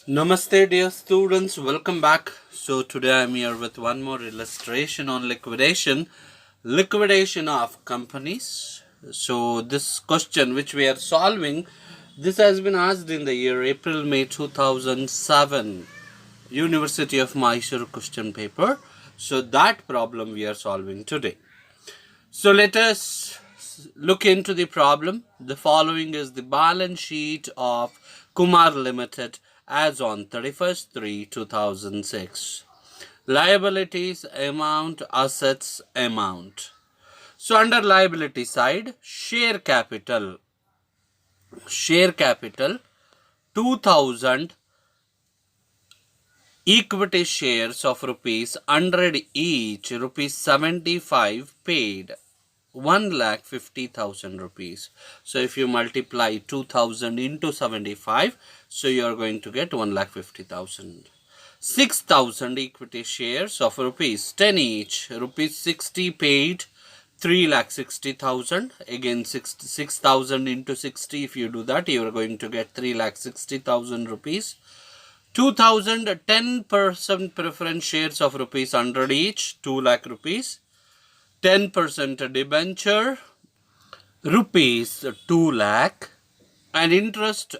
Namaste, dear students. Welcome back. So, today I'm here with one more illustration on liquidation of companies. So, this question which we are solving, this has been asked in the year April-May 2007, University of Mysore question paper. So, that problem we are solving today. So, let us look into the problem. The following is the balance sheet of Kumar Limited as on 31st 3 2006. Liabilities amount, assets amount. So under liability side, share capital 2000 equity shares of rupees 100 each, rupees 75 paid, 1,50,000 rupees. So if you multiply 2000 into 75, so you are going to get 1,50,000. 6,000 equity shares of rupees 10 each, rupees 60 paid, 3,60,000. Again 6,000 into 60, if you do that, you are going to get 3,60,000 rupees. 2,000 10% preference shares of rupees 100 each, 2 lakh rupees. 10% debenture, rupees 2 lakh, and interest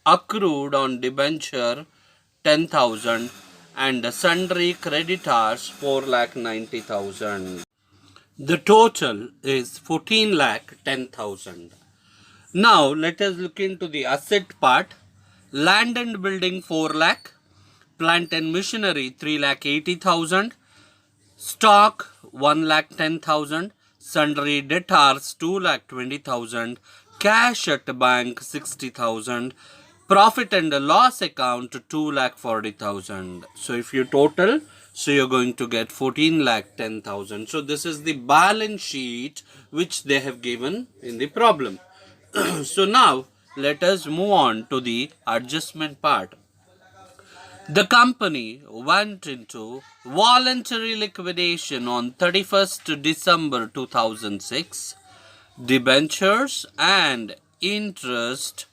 accrued on debenture 10,000, and sundry creditors 4,90,000. The total is 14,10,000. Now let us look into the asset part. Land and building 4 lakh, plant and machinery 3,80,000, stock 1,10,000, sundry debtors 2,20,000, cash at bank 60,000, profit and loss account 2,40,000. So if you total, so you're going to get 14,10,000. So this is the balance sheet which they have given in the problem. So now let us move on to the adjustment part. The company went into voluntary liquidation on 31st December 2006. Debentures and interest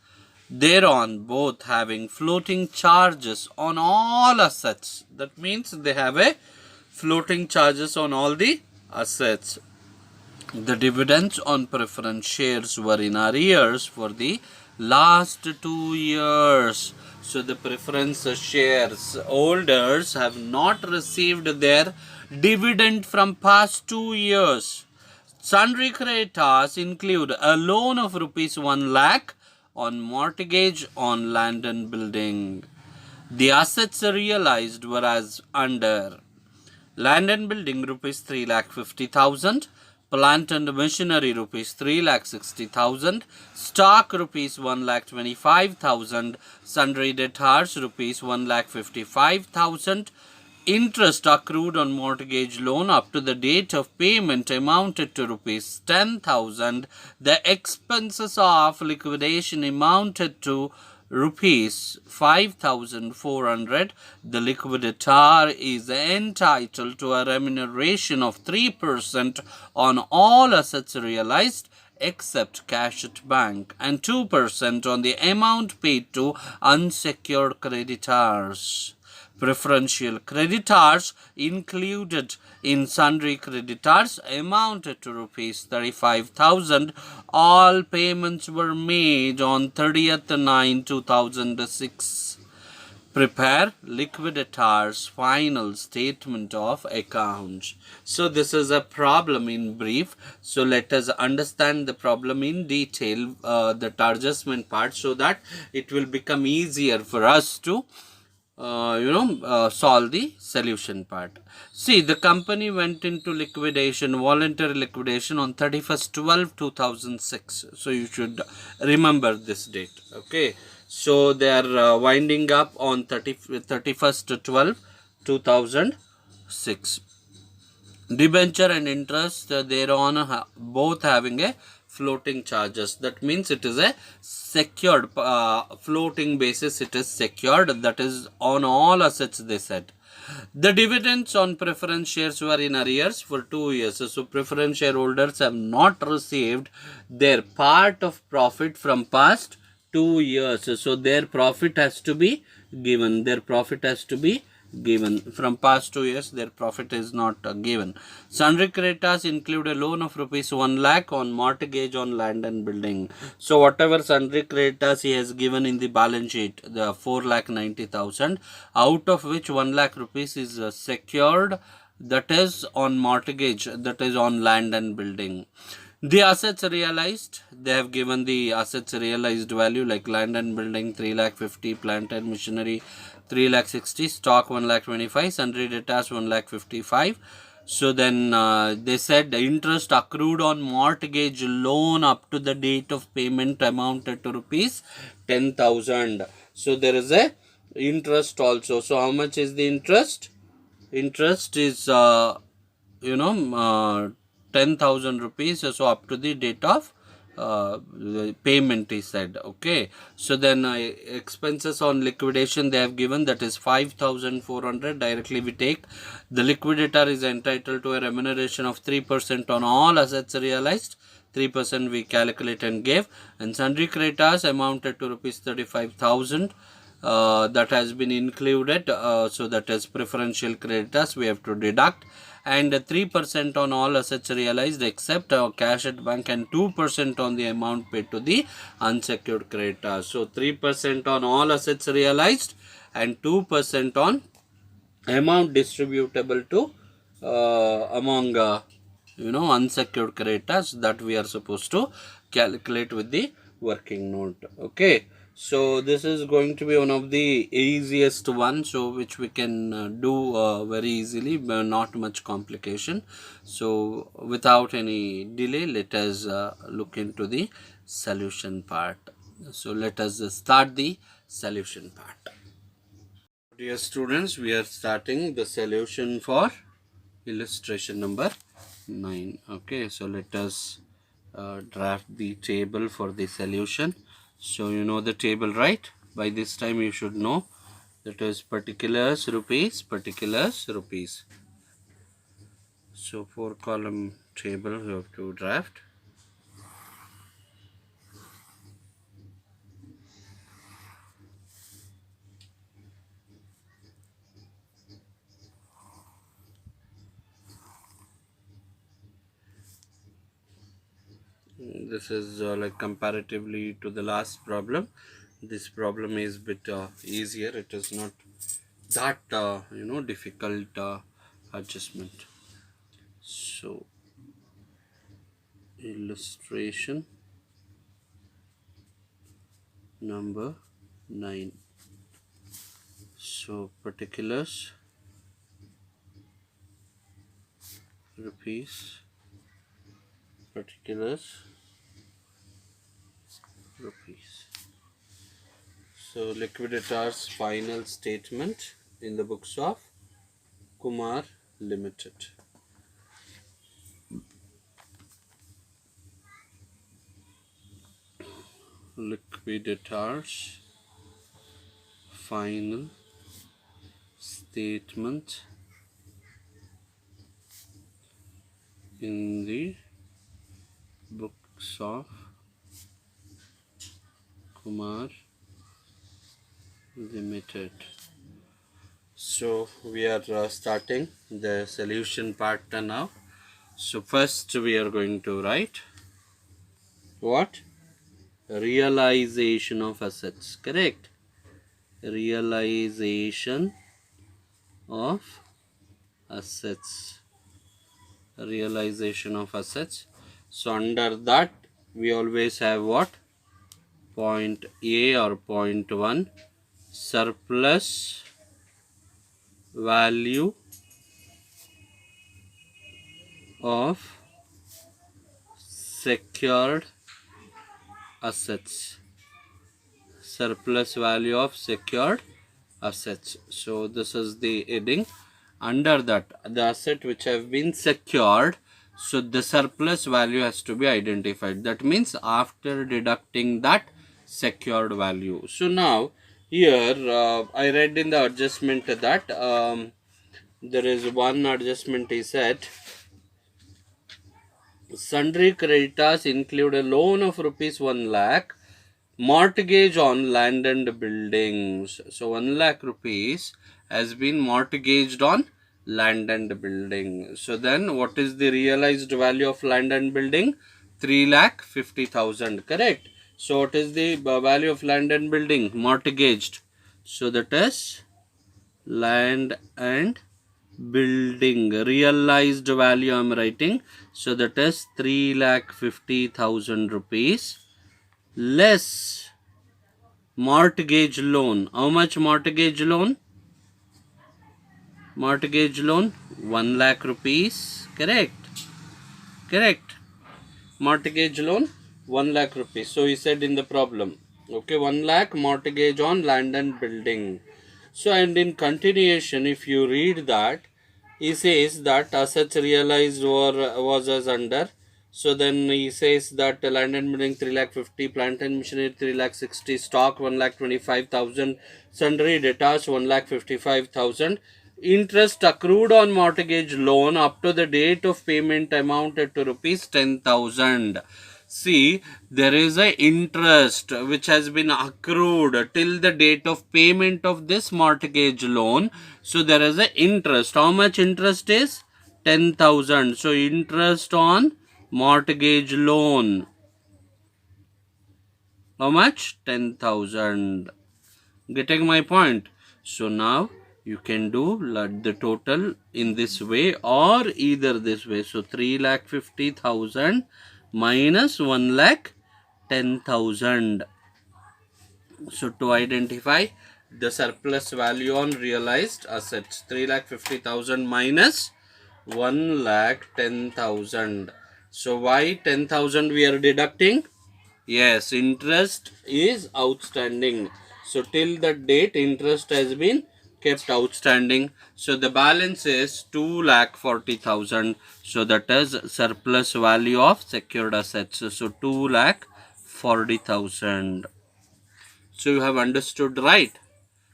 thereon both having floating charges on all assets. That means they have a floating charges on all the assets. The dividends on preference shares were in arrears for the last 2 years. So the preference shares holders have not received their dividend from past 2 years. Sundry creditors include a loan of rupees 1 lakh on mortgage on land and building. The assets realized were as under: land and building rupees 3,50,000, plant and machinery rupees 3,60,000, stock rupees 1,25,000, sundry debtors rupees 1,55,000, interest accrued on mortgage loan up to the date of payment amounted to rupees 10,000. The expenses of liquidation amounted to rupees 5,400. The liquidator is entitled to a remuneration of 3% on all assets realized except cash at bank, and 2% on the amount paid to unsecured creditors. Preferential creditors included in sundry creditors amounted to rupees 35,000. All payments were made on 30th 9 2006. Prepare liquidator's final statement of accounts. So this is a problem in brief. So let us understand the problem in detail, the adjustment part, so that it will become easier for us to solve the solution part. See, the company went into liquidation, voluntary liquidation on 31st 12 2006. So you should remember this date. Okay, so they are winding up on 31st 12 2006. Debenture and interest thereon both having a floating charges. That means it is a secured floating basis. It is secured, that is on all assets, they said. The dividends on preference shares were in arrears for 2 years. So preference shareholders have not received their part of profit from past 2 years. So their profit has to be given. Their profit has to be given. From past 2 years, their profit is not given. Sundry creditors include a loan of rupees 1 lakh on mortgage on land and building. So whatever sundry creditors he has given in the balance sheet, the 4,90,000, out of which 1 lakh rupees is secured, that is on mortgage, that is on land and building. The assets realized, they have given the assets realized value like land and building 3,50,000, plant and machinery 3,60,000, stock 1,25,000, sundry debtors 1,55,000. So then they said the interest accrued on mortgage loan up to the date of payment amounted to rupees 10,000. So there is a interest also. So how much is the interest? Interest is 10,000 rupees, so up to the date of payment is said. Okay, so then expenses on liquidation they have given, that is 5,400. Directly we take, the liquidator is entitled to a remuneration of 3% on all assets realized. 3% we calculate and give, and sundry creditors amounted to rupees 35,000. That has been included, so that is preferential creditors we have to deduct, and 3% on all assets realized except cash at bank, and 2% on the amount paid to the unsecured creditors. So 3% on all assets realized and 2% on amount distributable to among unsecured creditors, that we are supposed to calculate with the working note. Okay, so this is going to be one of the easiest one, so which we can do very easily, not much complication. So without any delay, let us look into the solution part. So let us start the solution part. Dear students, we are starting the solution for illustration number 9. Okay, so let us draft the table for the solution. So you know the table, right? By this time you should know that is particulars rupees, particulars rupees. So 4 column table you have to draft. This is like comparatively to the last problem, this problem is bit easier. It is not that difficult adjustment. So illustration number 9. So particulars rupees, particulars rupees. So liquidator's final statement in the books of Kumar Limited. Liquidator's final statement in the books of Kumar Limited. So we are starting the solution part now. So first we are going to write what? Realization of assets, correct? Realization of assets, realization of assets. So under that we always have what? Point A or point 1, surplus value of secured assets, surplus value of secured assets. So this is the heading. Under that, the asset which have been secured, so the surplus value has to be identified. That means after deducting that secured value. So now here I read in the adjustment that there is one adjustment is said, sundry creditors include a loan of rupees 1 lakh Mortgage on land and buildings. So 1 lakh rupees has been mortgaged on land and building. So then what is the realized value of land and building? 3,50,000, correct? So what is the value of land and building mortgaged? So that is land and building realized value I am writing. So that is 3,50,000 rupees less mortgage loan. How much mortgage loan? Mortgage loan 1 lakh rupees, correct? Correct. Mortgage loan 1 lakh rupees. So he said in the problem, okay, 1 lakh mortgage on land and building. So and in continuation, if you read that, he says that assets realized was as under. So then he says that land and building 3,50,000, plant and machinery 3,60,000, stock 1,25,000, sundry debtors 1,55,000. Interest accrued on mortgage loan up to the date of payment amounted to rupees 10,000. See, there is a interest which has been accrued till the date of payment of this mortgage loan. So there is a interest. How much interest is? 10,000. So interest on mortgage loan. How much? 10,000. Getting my point? So now you can do the total in this way or either this way. So 3,50,000 minus 1,10,000. So to identify the surplus value on realized assets, 3,50,000 minus 1,10,000. So why 10,000 we are deducting? Yes, interest is outstanding. So till that date interest has been kept outstanding. So the balance is 2,40,000. So that is surplus value of secured assets. So 2,40,000. So you have understood, right?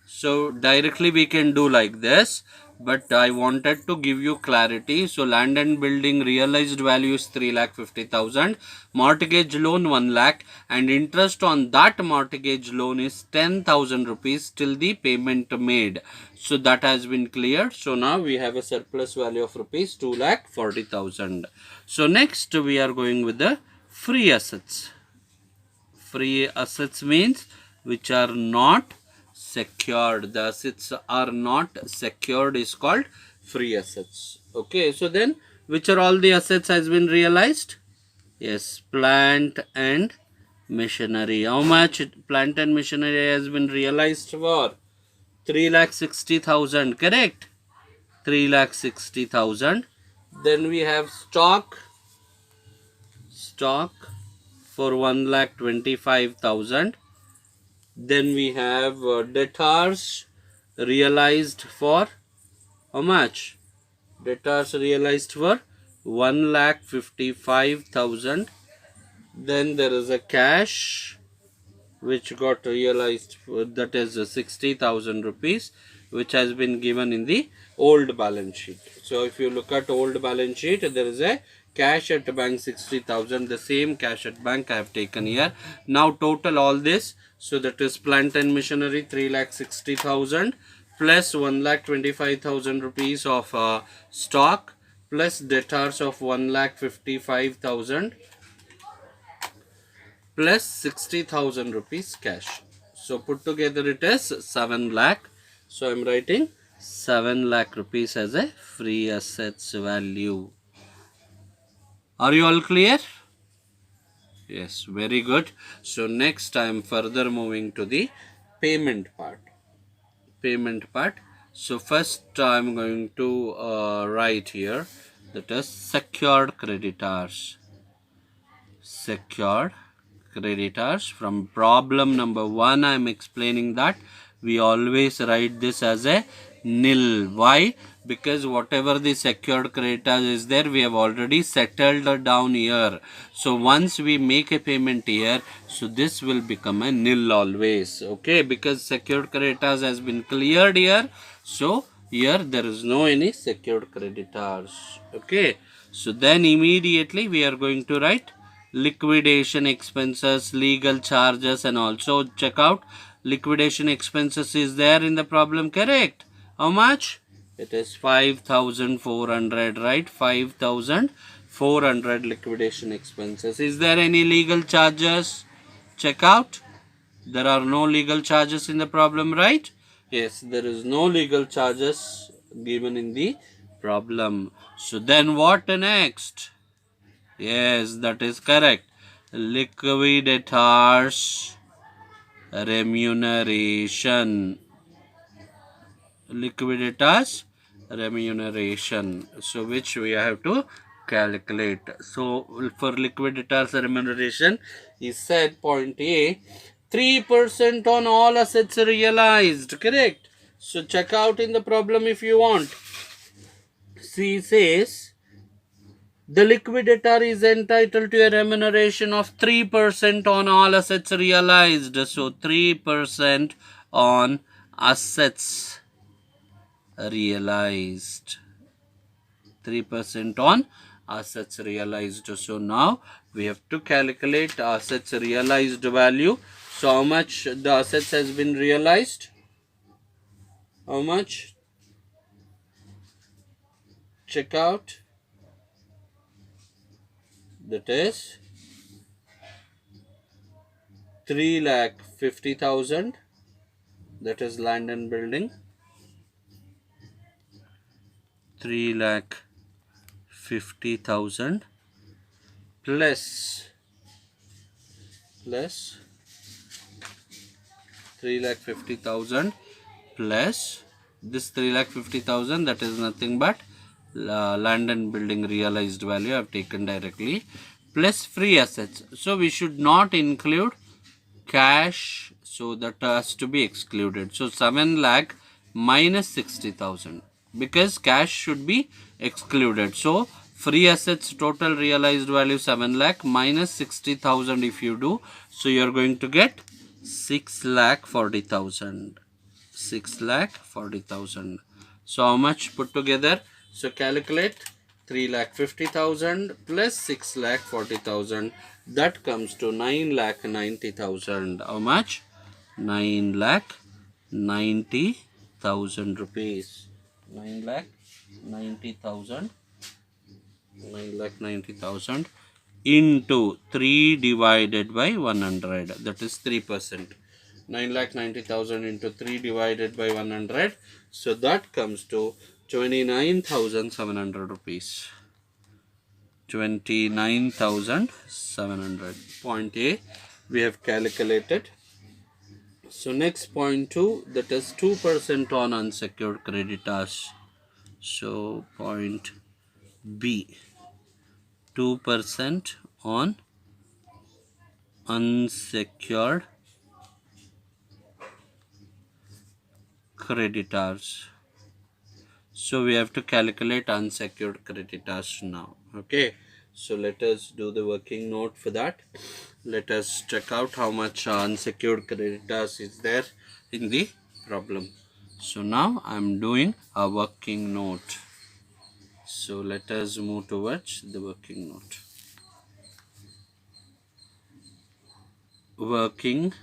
So directly we can do like this, but I wanted to give you clarity. So land and building realized value is 3,50,000, mortgage loan 1 lakh, and interest on that mortgage loan is 10,000 rupees till the payment made. So that has been cleared. So now we have a surplus value of rupees 2,40,000. So next we are going with the free assets. Free assets means which are not secured. The assets are not secured is called free assets. Okay, so then which are all the assets has been realized? Yes, plant and machinery. How much plant and machinery has been realized for? 3,60,000, correct? 3,60,000. Then we have stock for 1,25,000. Then we have debtors realized for how much? Debtors realized for 1,55,000. Then there is a cash which got realized for, that is 60,000 rupees, which has been given in the old balance sheet. So if you look at old balance sheet, there is a cash at bank 60,000. The same cash at bank I have taken here. Now total all this. So that is plant and machinery 3,60,000 plus 1,25,000 rupees of stock plus debtors of 1,55,000 plus 60,000 rupees cash. So put together it is 7 lakh. So I am writing 7 lakh rupees as a free assets value. Are you all clear? Yes, very good. So next I am further moving to the payment part. So first I am going to write here that is secured creditors. Secured creditors. From problem number 1 I am explaining that we always write this as a nil. Why? Because whatever the secured creditors is there, we have already settled down here. So once we make a payment here, so this will become a nil always. Okay, because secured creditors has been cleared here. So here there is no any secured creditors. Okay, so then immediately we are going to write liquidation expenses, legal charges, and also check out liquidation expenses is there in the problem, correct? How much? It is 5,400, right? 5,400 liquidation expenses. Is there any legal charges? Check out. There are no legal charges in the problem, right? Yes, there is no legal charges given in the problem. So then what next? Yes, that is correct. Liquidators remuneration. Liquidators remuneration. So which we have to calculate. So for liquidators remuneration, he said point A, 3% on all assets realized, correct? So check out in the problem if you want. C says the liquidator is entitled to a remuneration of 3% on all assets realized. So 3% on assets realized. 3% on assets realized. So now we have to calculate assets realized value. So how much the assets has been realized? How much? Check out. That is 3,50,000. That is land and building. 3,50,000 plus 3,50,000 plus this 3,50,000, that is nothing but land and building realized value I have taken directly, plus free assets. So we should not include cash, so that has to be excluded. So 7 lakh minus 60,000, because cash should be excluded. So free assets total realized value 7 lakh minus 60,000 if you do, so you are going to get 6,40,000. 6,40,000. So how much put together? So calculate 3,50,000 plus 6,40,000. That comes to 9,90,000. How much? 9,90,000 rupees. 9,90,000. 9,90,000 into 3 divided by 100. That is 3%. 9,90,000 into 3 divided by 100. So that comes to 29,700 rupees. 29,700. Point A we have calculated. So next point 2, that is 2% on unsecured creditors. So point B, 2% on unsecured creditors. So we have to calculate unsecured creditors now. Okay, so let us do the working note for that. Let us check out how much unsecured creditors is there in the problem. So now I am doing a working note. So let us move towards the working note. Working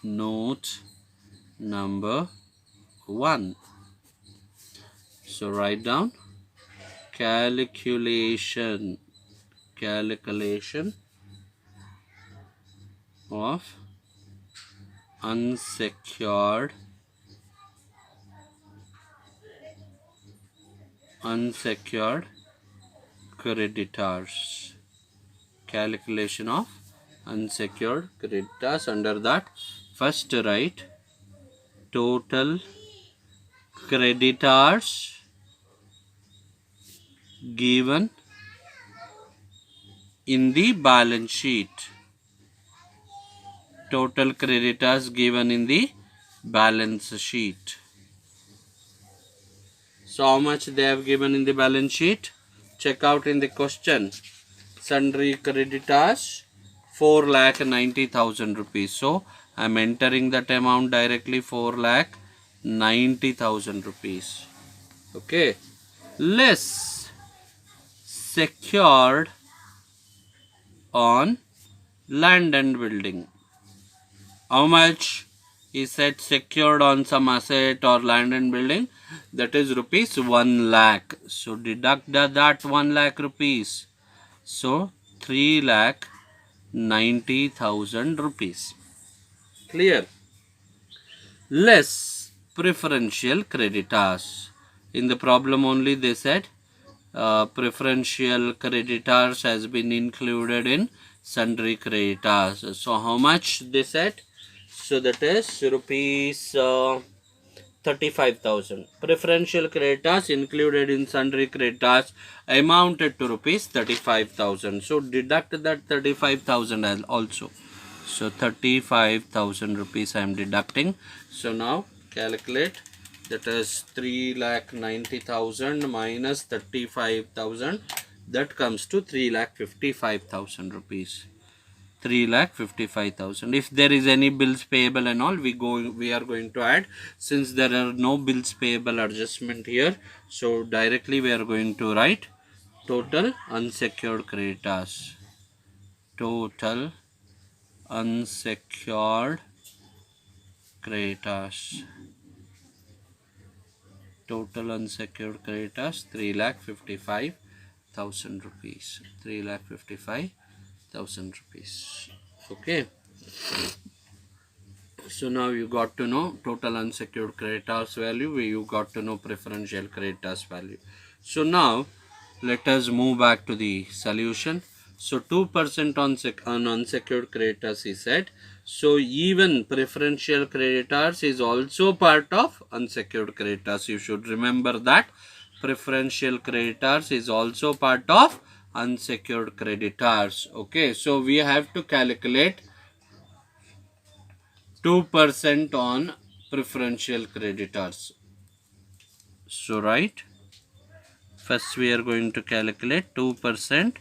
note number 1. So write down calculation of unsecured creditors. Calculation of unsecured creditors. Under that, first write total creditors given in the balance sheet. Total creditors given in the balance sheet. So how much they have given in the balance sheet? Check out in the question. Sundry creditors 4,90,000 rupees. So I am entering that amount directly, 4,90,000 rupees. Okay. Less secured on land and building. How much is said secured on some asset or land and building? That is rupees 1 lakh. So deduct that 1 lakh rupees. So 3,90,000 rupees. Clear? Less preferential creditors. In the problem only they said preferential creditors has been included in sundry creditors. So how much they said? So that is rupees 35,000. Preferential creditors included in sundry creditors amounted to rupees 35,000. So deduct that 35,000 as also. So 35,000 rupees I am deducting. So now calculate. That is 3,90,000 minus 35,000. That comes to 3,55,000 rupees. 3,55,000. If there is any bills payable and all, we are going to add. Since there are no bills payable adjustment here, so directly we are going to write total unsecured creditors. Total unsecured creditors. Total unsecured creditors 3,55,000 rupees. 3,55,000 rupees. Okay. So now you got to know total unsecured creditors value. You got to know preferential creditors value. So now let us move back to the solution. So 2% on unsecured creditors is said. So even preferential creditors is also part of unsecured creditors. You should remember that preferential creditors is also part of unsecured creditors. Okay, so we have to calculate 2% on preferential creditors. So right, first we are going to calculate 2%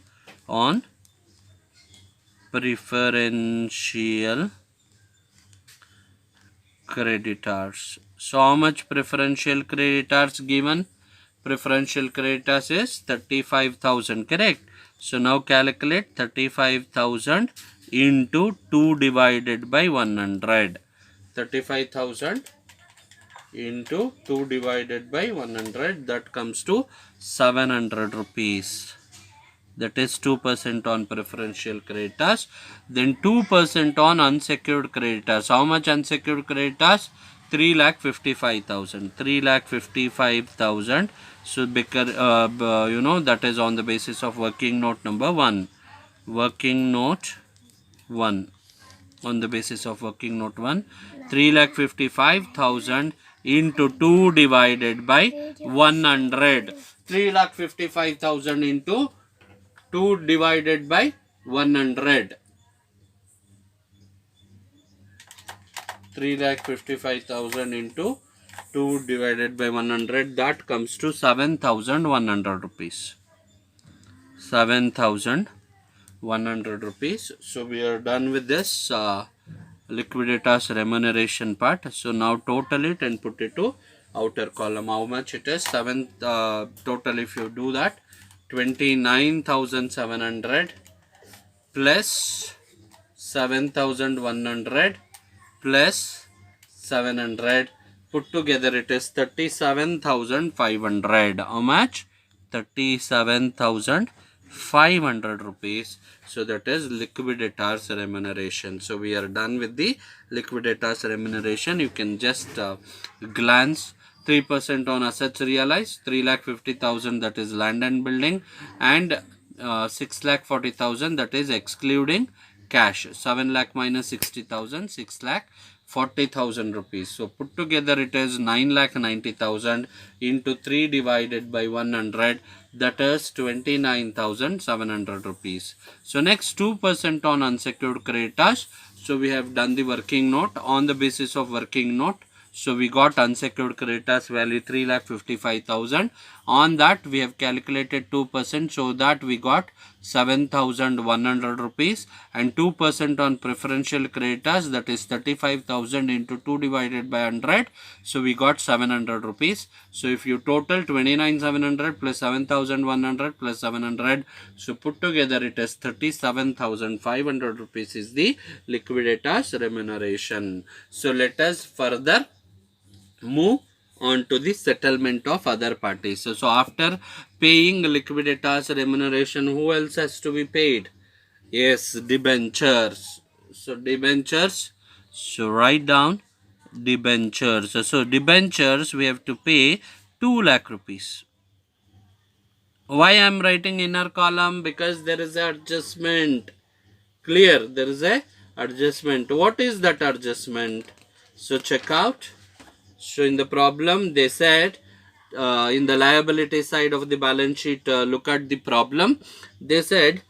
on preferential creditors. So how much preferential creditors given? Preferential creditors is 35,000, correct? So now calculate 35,000 into 2 divided by 100. 35,000 into 2 divided by 100, that comes to 700 rupees. That is 2% on preferential creditors. Then 2% on unsecured creditors. How much unsecured creditors? 3,55,000. 3,55,000. So because that is on the basis of working note number 1. Working note 1. On the basis of working note 1, 3,55,000 into 2 divided by 100. 3,55,000 into 2 divided by 100. 3,55,000 into 2 divided by 100, that comes to 7,100 rupees. 7,100 rupees. So we are done with this liquidators remuneration part. So now total it and put it to outer column. How much it is? Total, if you do that, 29,700 plus 7,100 plus 700, put together it is 37,500. How much? 37,500 rupees. So that is liquidators remuneration. So we are done with the liquidators remuneration. You can just glance. 3% on assets realized, 3,50,000, that is land and building, and 6,40,000, that is excluding cash. 7 lakh minus 60,000, 6,40,000 rupees. So put together it is 9,90,000 into 3 divided by 100, that is 29,700 rupees. So next 2% on unsecured creditors. So we have done the working note. On the basis of working note, so we got unsecured creditors value 3,55,000. On that we have calculated 2%, so that we got 7,100 rupees, and 2% on preferential creditors, that is 35,000 into 2 divided by 100, so we got 700 rupees. So if you total 29,700 plus 7,100 plus 700, so put together it is 37,500 rupees is the liquidators remuneration. So let us further move on to the settlement of other parties. So after paying liquidators remuneration, who else has to be paid? Yes, debentures. So debentures, so write down debentures. So debentures we have to pay 2 lakh rupees. Why I am writing inner column? Because there is an adjustment. Clear, there is a adjustment. What is that adjustment? So check out. So in the problem they said, in the liability side of the balance sheet, look at the problem. They said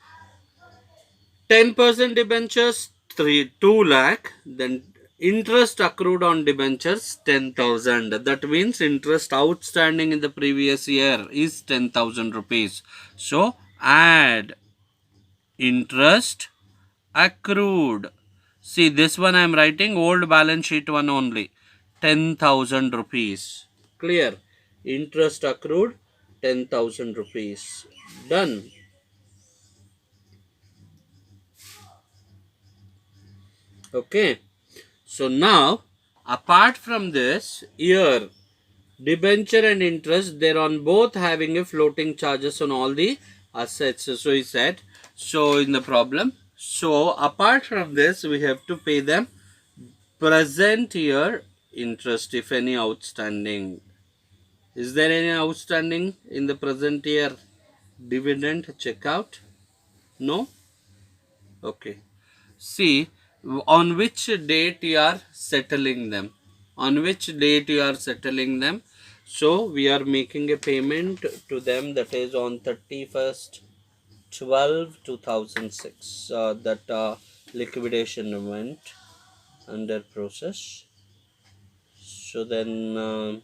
10% debentures 2 lakh, then interest accrued on debentures 10,000. That means interest outstanding in the previous year is 10,000 rupees. So add interest accrued. See, this one I am writing old balance sheet one only, 10,000 rupees. Clear? Interest accrued 10,000 rupees. Done. Okay. So now, apart from this, here debenture and interest, they're on both having a floating charges on all the assets. So he said, so in the problem, so apart from this, we have to pay them present year interest, if any outstanding. Is there any outstanding in the present year dividend? Check out. No? Okay. See, on which date you are settling them. On which date you are settling them. So, we are making a payment to them, that is on 31st 12 2006. That liquidation went under process. So then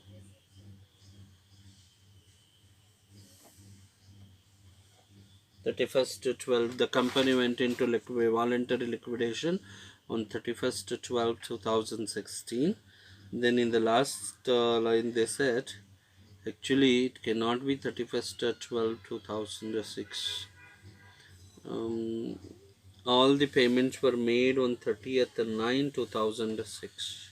31st 12, the company went into voluntary liquidation on 31st 12 2016. Then in the last line they said, actually it cannot be 31st 12 2006. All the payments were made on 30th 9 2006.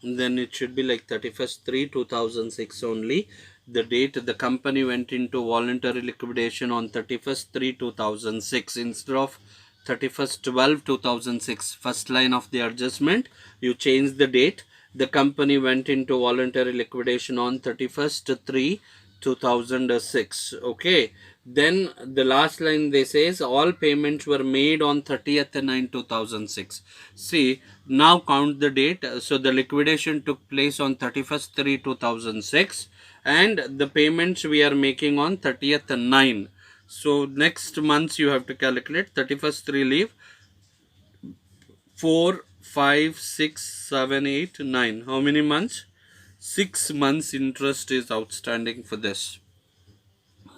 Then it should be like 31st 3 2006 only. The date the company went into voluntary liquidation on 31st 3 2006 instead of 31st 12 2006. First line of the adjustment, you change the date. The company went into voluntary liquidation on 31st 3 2006. Okay. Then the last line they says all payments were made on 30th 9 2006. See, now count the date. So the liquidation took place on 31st 3 2006 and the payments we are making on 30th 9. So next months you have to calculate 31st 3 leave 4 5 6 7 8 9. How many months? 6 months interest is outstanding for this.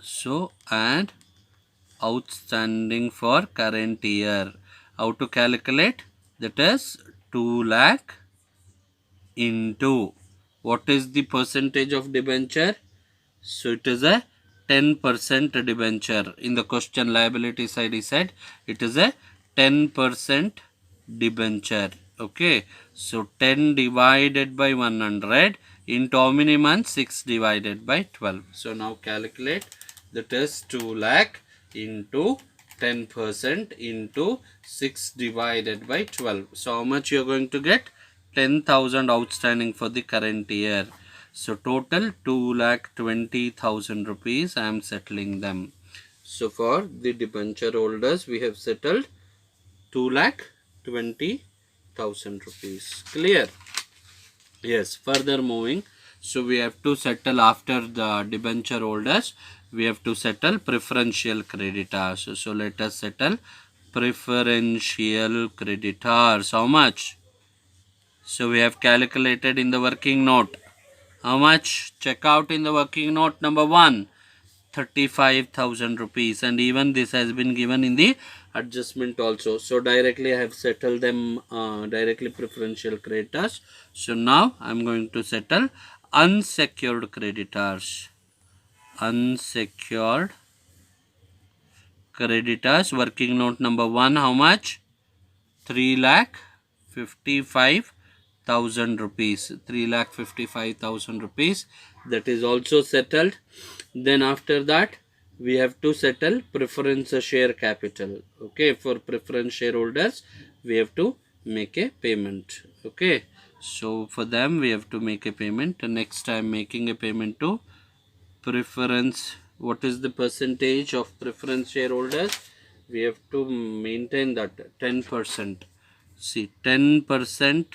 So add outstanding for current year. How to calculate? That is 2 lakh into what is the percentage of debenture? So it is a 10% debenture. In the question liability side he said it is a 10% debenture. Okay. So 10 divided by 100 into how many months? 6 divided by 12. So now calculate, that is 2 lakh into 10% into 6 divided by 12. So how much you are going to get? 10,000 outstanding for the current year. So total 2,20,000 rupees I am settling them. So for the debenture holders we have settled 2,20,000 rupees. Clear? Yes. Further moving. So we have to settle after the debenture holders. We have to settle preferential creditors. So let us settle preferential creditors. How much? So we have calculated in the working note. How much? Check out in the working note number 1. 35,000 rupees, and even this has been given in the adjustment also. So directly I have settled them directly preferential creditors. So now I am going to settle unsecured creditors. Unsecured creditors, working note number 1, how much? 3,55,000 rupees. 3,55,000 rupees, that is also settled. Then after that we have to settle preference share capital. Okay, for preference shareholders we have to make a payment. Okay, so for them we have to make a payment. Next time making a payment to preference, what is the percentage of preference shareholders? We have to maintain that 10%. See, 10%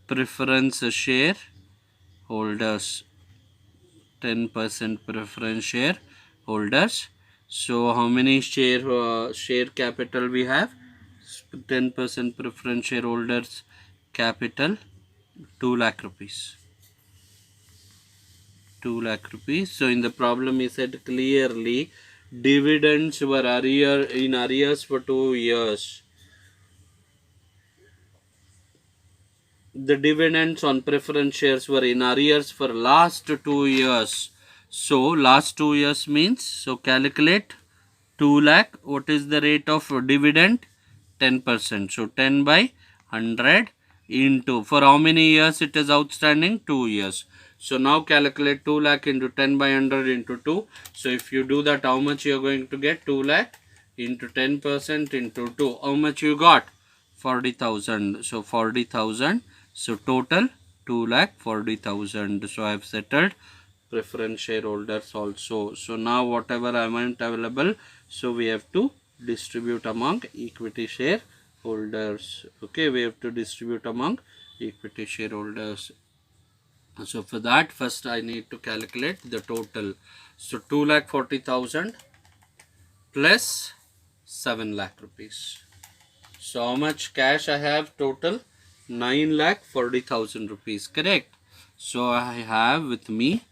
preference share holders. 10% preference share holders. So how many share capital we have? 10% preference shareholders capital, 2 lakh rupees. 2 lakh rupees. So in the problem he said clearly dividends were in arrears for 2 years. The dividends on preference shares were in arrears for last 2 years. So last 2 years means, so calculate 2 lakh. What is the rate of dividend? 10%. So 10 by 100 into, for how many years it is outstanding? 2 years. So now calculate 2 lakh into 10 by 100 into 2. So if you do that, how much you are going to get? 2 lakh into 10% into 2. How much you got? 40,000. So 40,000. So total 2,40,000. So I have settled preference shareholders also. So now whatever amount available, so we have to distribute among equity shareholders. Okay, we have to distribute among equity shareholders. So for that, first I need to calculate the total. So 2,40,000 plus 7 lakh rupees. So how much cash I have total? 9,40,000 rupees, correct? So I have with me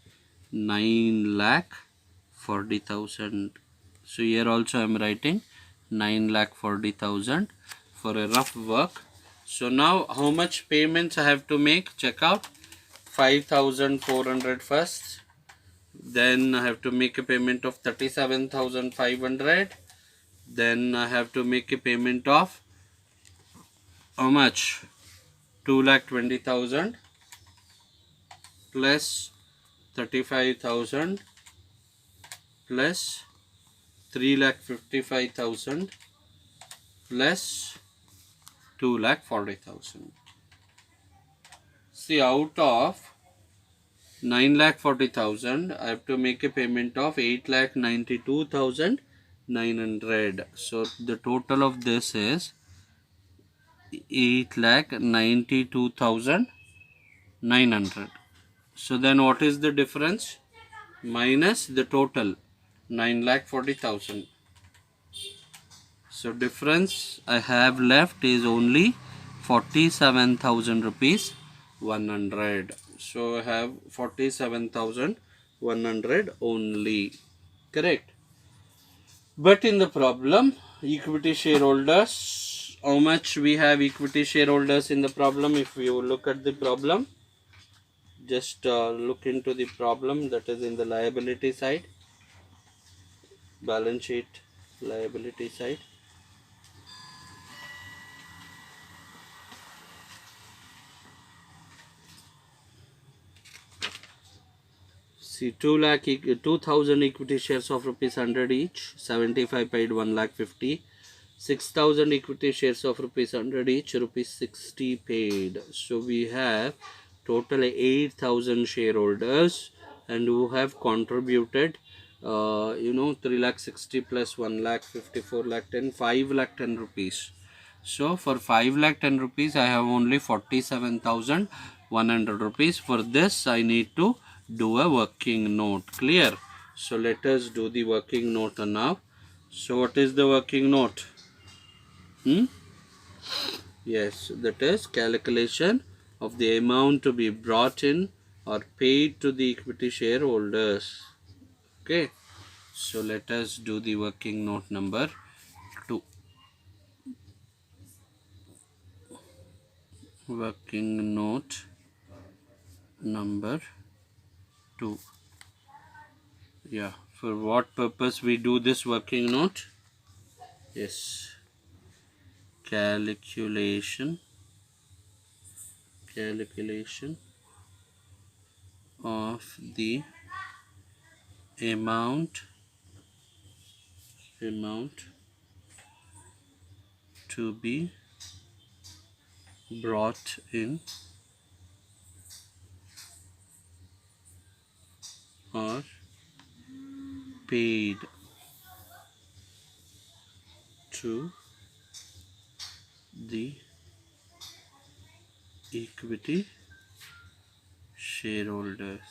9,40,000. So here also I am writing 9,40,000 for a rough work. So now how much payments I have to make? Check out. 5,400 first. Then I have to make a payment of 37,500. Then I have to make a payment of how much? 2,20,000 plus 35,000 plus 3,55,000 plus 2,40,000. See, out of 9,40,000 I have to make a payment of 8,92,900. So the total of this is 8,92,900. So then what is the difference? Minus the total 9,40,000. So difference I have left is only 47,000 rupees 100. So I have 47,100 only, correct? But in the problem, equity shareholders, how much we have equity shareholders in the problem? If you look at the problem, just look into the problem, that is in the liability side, balance sheet liability side. See, 2,000 equity shares of rupees 100 each, 75 paid 1,50,000. 6,000 equity shares of rupees 100 each, rupees 60 paid. So we have total 8,000 shareholders and who have contributed 3,60,000 plus 1,50,000, 4,10,000, 5,10,000 rupees. So for 5,10,000 rupees I have only 47,100 rupees. For this I need to do a working note. Clear? So let us do the working note now. So what is the working note? Yes, that is calculation of the amount to be brought in or paid to the equity shareholders. Okay, so let us do the working note number 2. Working note number 2. Yeah, for what purpose we do this working note? Yes, calculation of the amount to be brought in or paid to the equity shareholders.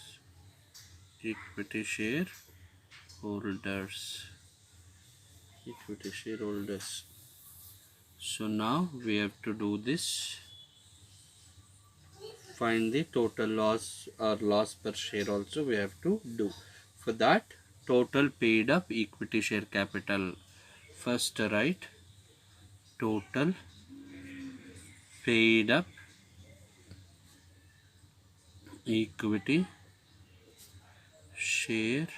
So now we have to do this. Find the total loss or loss per share also we have to do. For that, total paid up equity share capital. First write total paid up equity share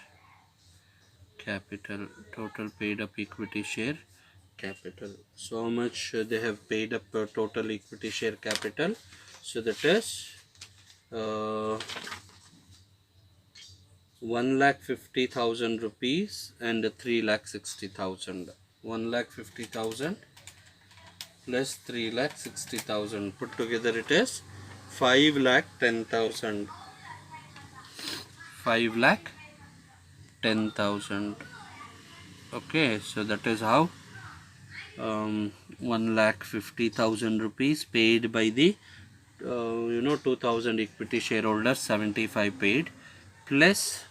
capital. Total paid up equity share capital. So how much they have paid up total equity share capital? So that is 1,50,000 rupees and 3,60,000. 1,50,000 plus 3,60,000 put together it is 5,10,000. 5,10,000. Okay, so that is how 1,50,000 rupees paid by the 2,000 equity shareholders, 75 paid, plus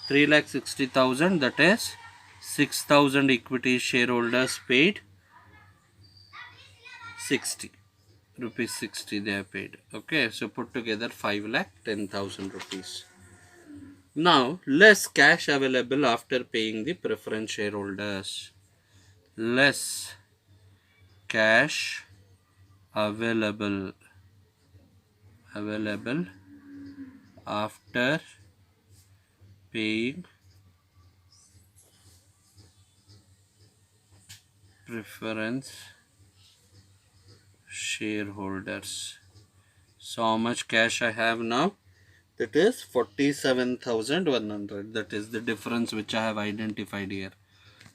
3,60,000, that is 6,000 equity shareholders paid 60 rupees, 60 they have paid. Okay, so put together 5,10,000 rupees. Now less cash available after paying the preference shareholders. Less cash available after paying preference shareholders. So how much cash I have now? That is 47,100. That is the difference which I have identified here.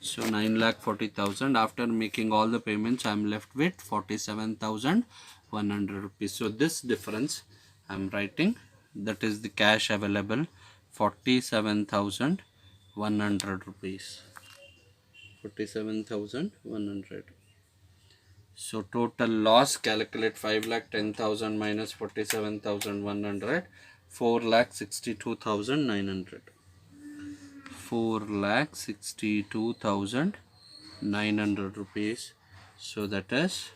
So 9,40,000. After making all the payments, I am left with 47,100 rupees. So this difference I am writing, that is the cash available, 47,100 rupees. 47,100. So total loss, calculate 5,10,000 minus 47,100, 4,62,900. 4,62,900 rupees. So that is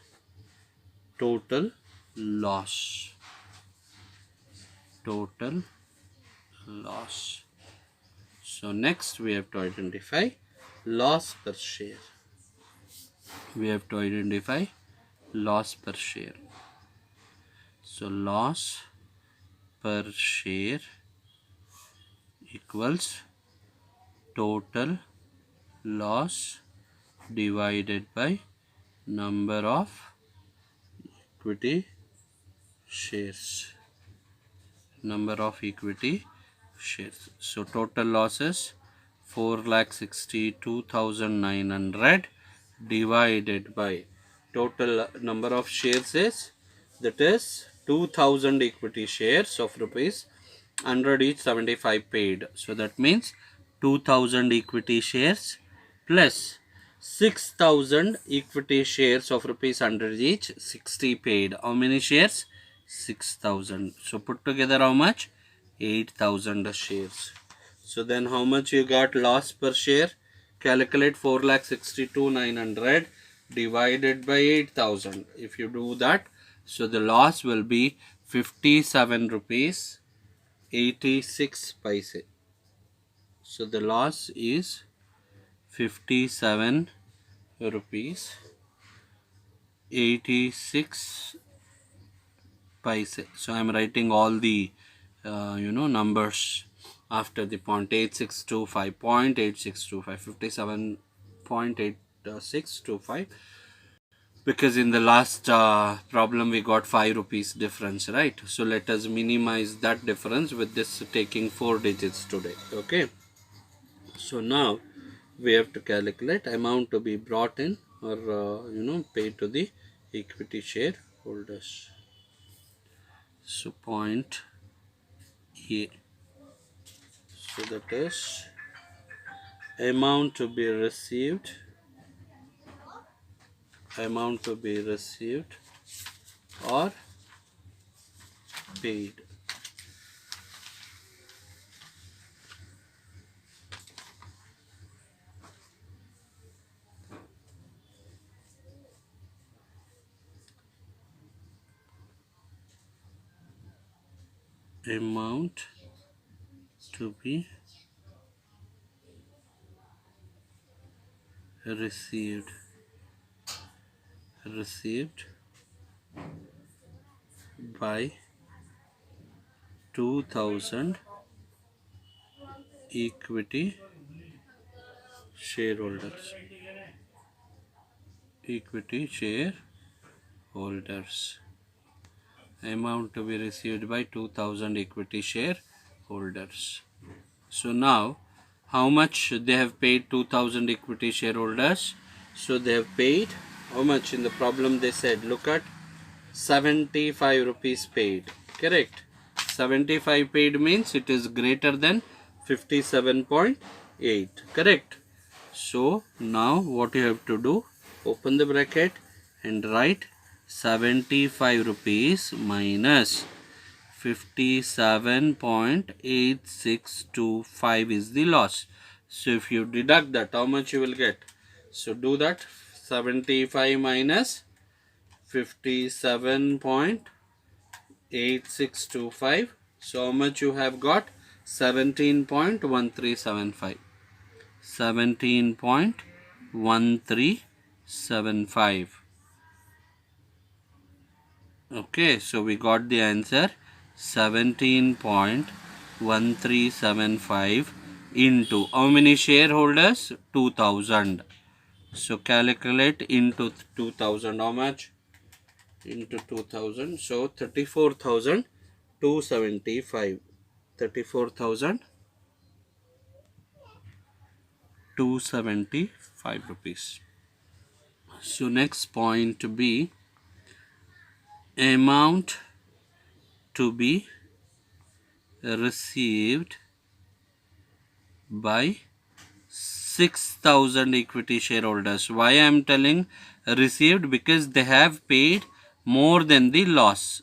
total loss. So next we have to identify loss per share. So loss per share equals total loss divided by number of equity shares. So total losses 4,62,900 divided by total number of shares is, that is 2,000 equity shares of rupees 100 each, 75 paid. So that means 2,000 equity shares plus 6,000 equity shares of rupees 100 each, 60 paid. How many shares? 6,000. So put together how much? 8,000 shares. So then how much you got loss per share? Calculate 4,62,900 divided by 8,000. If you do that, so the loss will be 57 rupees 86 paise. So the loss is 57 rupees 86 paise. So I am writing all the numbers after the point. 8625, 57.8625, because in the last problem we got 5 rupees difference, right? So let us minimize that difference with this taking 4 digits today. Okay, so now we have to calculate amount to be brought in or paid to the equity shareholders. So point A, so that is amount to be received or paid. Amount to be received by 2000 equity shareholders. Amount to be received by 2000 equity shareholders. So now how much they have paid 2000 equity shareholders? So they have paid how much in the problem? They said, look at 75 rupees paid, correct? 75 paid means it is greater than 57.8, correct? So now what you have to do, open the bracket and write 75 rupees minus 57.8625 is the loss. So if you deduct that, how much you will get? So do that, 75 minus 57.8625. So how much you have got? 17.1375. 17.1375. Okay, so we got the answer 17.1375 into how many shareholders? 2000. So calculate into 2000, how much? Into 2000, so 34,275. 34,275 rupees. So next point B, amount to be received by 6,000 equity shareholders. Why I am telling received? Because they have paid more than the loss.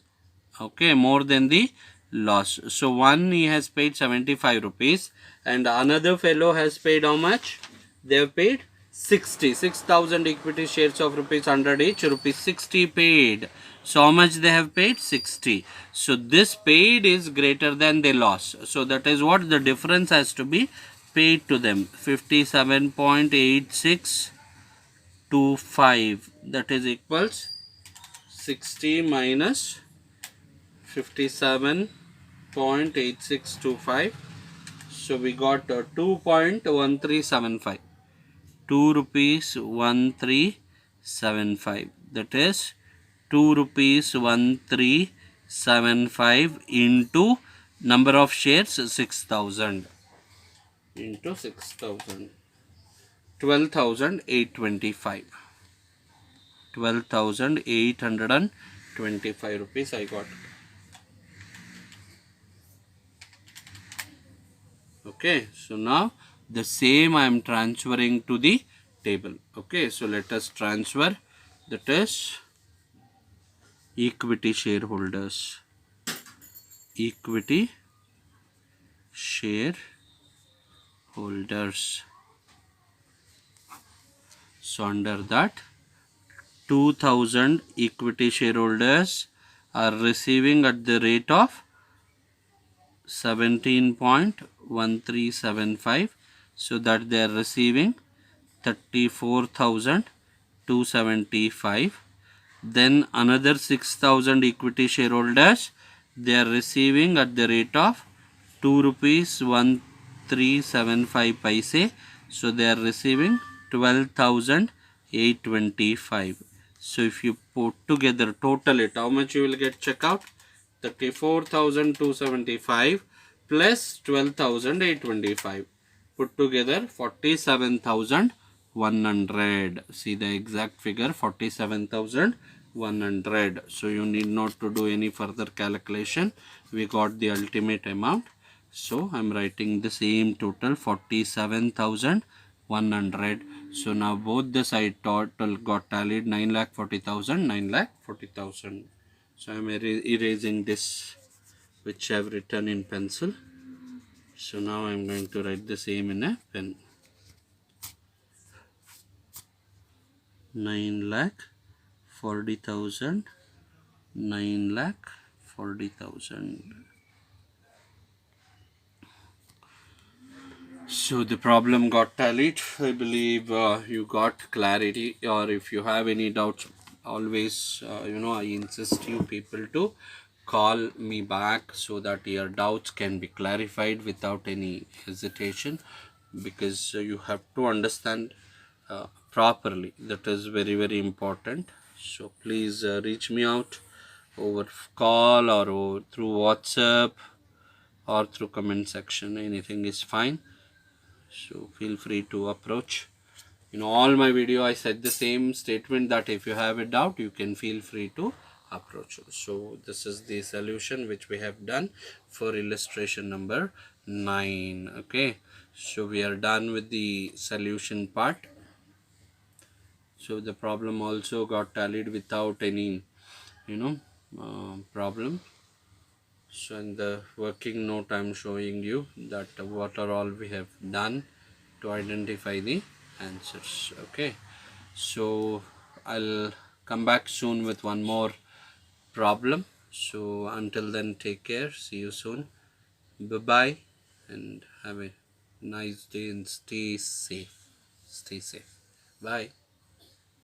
Okay, more than the loss. So one, he has paid 75 rupees and another fellow has paid how much? They have paid 6,000 equity shares of rupees 100 each, rupees 60 paid. So how much they have paid? 60. So this paid is greater than the loss. So that is what the difference has to be paid to them. 57.8625, that is equals 60 minus 57.8625. So we got 2.1375. 2 rupees 1375. That is 2 rupees 1375 into number of shares 6,000 into 6,000. 12,825. 12,825 rupees I got. Okay, so now the same I am transferring to the table. Okay, so let us transfer, that is equity shareholders. Equity shareholders. So under that 2,000 equity shareholders are receiving at the rate of 17.1375, so that they are receiving 34,275. Then another 6,000 equity shareholders, they are receiving at the rate of 2 rupees 1375 paise, so they are receiving 12,825. So if you put together, total it, how much you will get? Check out. 34,275 plus 12,825 put together 47,100. See the exact figure, 47,100. So you need not to do any further calculation. We got the ultimate amount. So I'm writing the same total, 47,100. So now both the side total got tallied, 9,40,000, 9,40,000. So I am erasing this which I have written in pencil. So now I am going to write the same in a pen. 9,40,000, 9,40,000. So the problem got tallied. I believe you got clarity, or if you have any doubts, always I insist you people to call me back so that your doubts can be clarified without any hesitation, because you have to understand properly. That is very, very important. So please reach me out over call or through WhatsApp or through comment section. Anything is fine. So feel free to approach. In all my video I said the same statement, that if you have a doubt you can feel free to approach. So this is the solution which we have done for illustration number 9. Okay, so we are done with the solution part. So the problem also got tallied without any problem. So in the working note I am showing you that what are all we have done to identify the answers. Okay, so I'll come back soon with one more problem. So until then, take care, see you soon, bye bye, and have a nice day and stay safe, bye.